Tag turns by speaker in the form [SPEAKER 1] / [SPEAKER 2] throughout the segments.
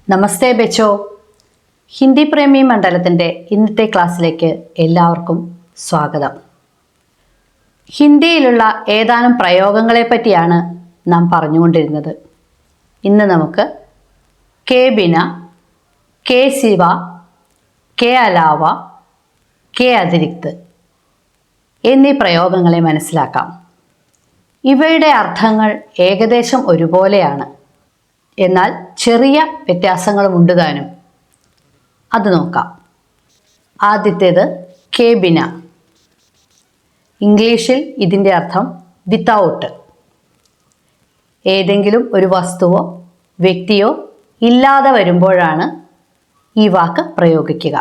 [SPEAKER 1] നമസ്തേ ബച്ചോ. ഹിന്ദി പ്രേമി മണ്ഡലത്തിൻ്റെ ഇന്നത്തെ ക്ലാസ്സിലേക്ക് എല്ലാവർക്കും സ്വാഗതം. ഹിന്ദിയിലുള്ള ഏതാനും പ്രയോഗങ്ങളെ പറ്റിയാണ് നാം പറഞ്ഞുകൊണ്ടിരുന്നത്. ഇന്ന് നമുക്ക് K Bina, K Ziva, K Alaba, K അതിരിക്ത് എന്നീ പ്രയോഗങ്ങളെ മനസ്സിലാക്കാം. ഇവയുടെ അർത്ഥങ്ങൾ ഏകദേശം ഒരുപോലെയാണ്, എന്നാൽ ചെറിയ വ്യത്യാസങ്ങളുമുണ്ട് താനും. അത് നോക്കാം. ആദ്യത്തേത് കെ ബിന. ഇംഗ്ലീഷിൽ ഇതിൻ്റെ അർത്ഥം വിത്തൗട്ട്. ഏതെങ്കിലും ഒരു വസ്തുവോ വ്യക്തിയോ ഇല്ലാതെ വരുമ്പോഴാണ് ഈ വാക്ക് പ്രയോഗിക്കുക.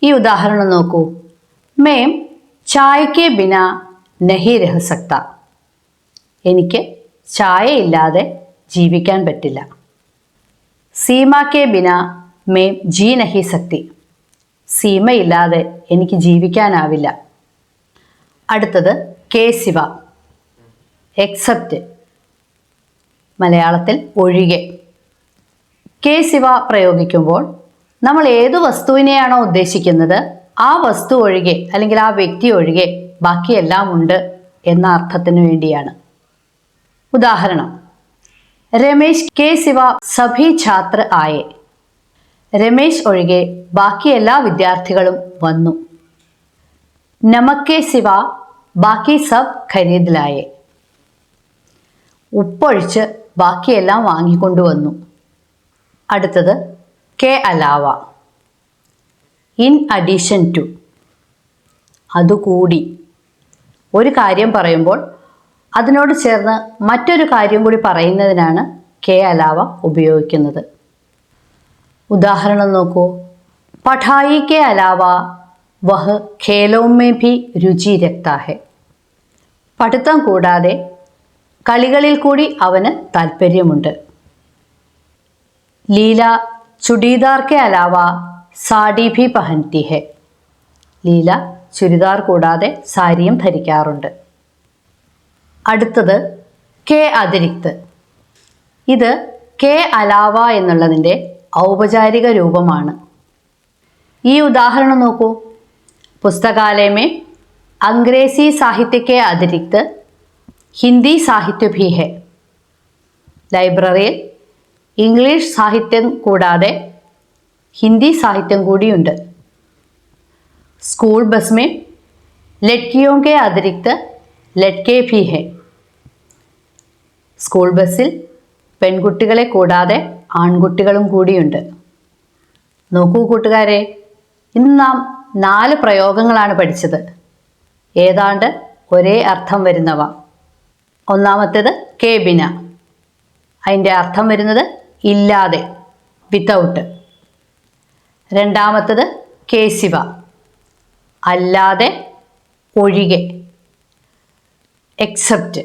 [SPEAKER 1] ഈ ഉദാഹരണം നോക്കൂ. മേം ചായ് കെ ബിന നഹി രഹ സക്ത. എനിക്ക് ചായ ഇല്ലാതെ ജീവിക്കാൻ പറ്റില്ല. സീമ കെ ബിന മേം ജി നഹി സക്തി. സീമയില്ലാതെ എനിക്ക് ജീവിക്കാനാവില്ല. അടുത്തത് കെ സിവ. എക്സെപ്റ്റ്, മലയാളത്തിൽ ഒഴികെ. കെ സിവ പ്രയോഗിക്കുമ്പോൾ നമ്മൾ ഏതു വസ്തുവിനെയാണോ ഉദ്ദേശിക്കുന്നത് ആ വസ്തു ഒഴികെ അല്ലെങ്കിൽ ആ വ്യക്തി ഒഴികെ ബാക്കിയെല്ലാം ഉണ്ട് എന്ന അർത്ഥത്തിന് വേണ്ടിയാണ്. ഉദാഹരണം: രമേശ് കെ സിവ സഭി ഛാത്ര ആയേ. രമേശ് ഒഴികെ ബാക്കി എല്ലാ വിദ്യാർത്ഥികളും വന്നു. നമക് കെ സിവ ബാക്കി സബ് ഖരീദ് ലായേ. ഉപ്പൊഴിച്ച് ബാക്കിയെല്ലാം വാങ്ങിക്കൊണ്ടുവന്നു. അടുത്തത് കെ അലാവ. ഇൻ അഡീഷൻ ടു, അതുകൂടി. ഒരു കാര്യം പറയുമ്പോൾ അതിനോട് ചേർന്ന് മറ്റൊരു കാര്യം കൂടി പറയുന്നതിനാണ് കെ അലാവ ഉപയോഗിക്കുന്നത്. ഉദാഹരണം നോക്കൂ. പഠായി കെ അലാവ വഹ് ഖേലോം മേ ഭി രുചി രഖ്താ ഹെ. പഠിത്തം കൂടാതെ കളികളിൽ കൂടി അവന് താല്പര്യമുണ്ട്. ലീല ചുടീദാർ കെ അലാവ സാഡി ഭി പഹൻതി ഹെ. ലീല ചുരിദാർ കൂടാതെ സാരിയും ധരിക്കാറുണ്ട്. അടുത്തത് കെ അതിരിക്ത്. ഇത് കെ അലാവ എന്നുള്ളതിൻ്റെ ഔപചാരിക രൂപമാണ്. ഈ ഉദാഹരണം നോക്കൂ. പുസ്തകാലയ മേ അംഗ്രേസി സാഹിത്യ കെ അതിരിക്ത് ഹിന്ദി സാഹിത്യ ഭി ഹെ. ലൈബ്രറിയിൽ ഇംഗ്ലീഷ് സാഹിത്യം കൂടാതെ ഹിന്ദി സാഹിത്യം കൂടിയുണ്ട്. സ്കൂൾ ബസ് മേ ലഡ്കിയോं के अतिरिक्त ലഡ്കെ ഭി ഹെ. സ്കൂൾ ബസ്സിൽ പെൺകുട്ടികളെ കൂടാതെ ആൺകുട്ടികളും കൂടിയുണ്ട്. നോക്കൂ കൂട്ടുകാരെ, ഇന്ന് നാം 4 പ്രയോഗങ്ങളാണ് പഠിച്ചത്, ഏതാണ്ട് ഒരേ അർത്ഥം വരുന്നവ. ഒന്നാമത്തേത് കെ ബിന. അതിൻ്റെ അർത്ഥം വരുന്നത് ഇല്ലാതെ, വിത്തൗട്ട്. രണ്ടാമത്തേത് കെ സിവ, അല്ലാതെ, ഒഴികെ, എക്സെപ്റ്റ്.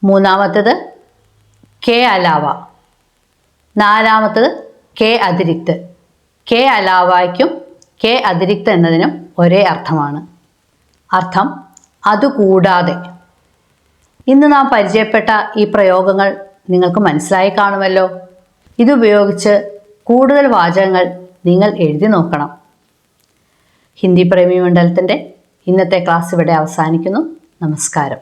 [SPEAKER 1] മൂന്നാമത്തേത് കെ അലാവ. നാലാമത്തേത് കെ അതിരിക്ത്. കെ അലാവയ്ക്കും കെ അതിരിക്ത് എന്നതിനും ഒരേ അർത്ഥമാണ്. അർത്ഥം അതുകൂടാതെ. ഇന്ന് നാം പരിചയപ്പെട്ട ഈ പ്രയോഗങ്ങൾ നിങ്ങൾക്ക് മനസ്സിലായി കാണുമല്ലോ. ഇതുപയോഗിച്ച് കൂടുതൽ വാചകങ്ങൾ നിങ്ങൾ എഴുതി നോക്കണം. ഹിന്ദി പ്രേമി മണ്ഡലത്തിൻ്റെ ഇന്നത്തെ ക്ലാസ് ഇവിടെ അവസാനിക്കുന്നു. നമസ്കാരം.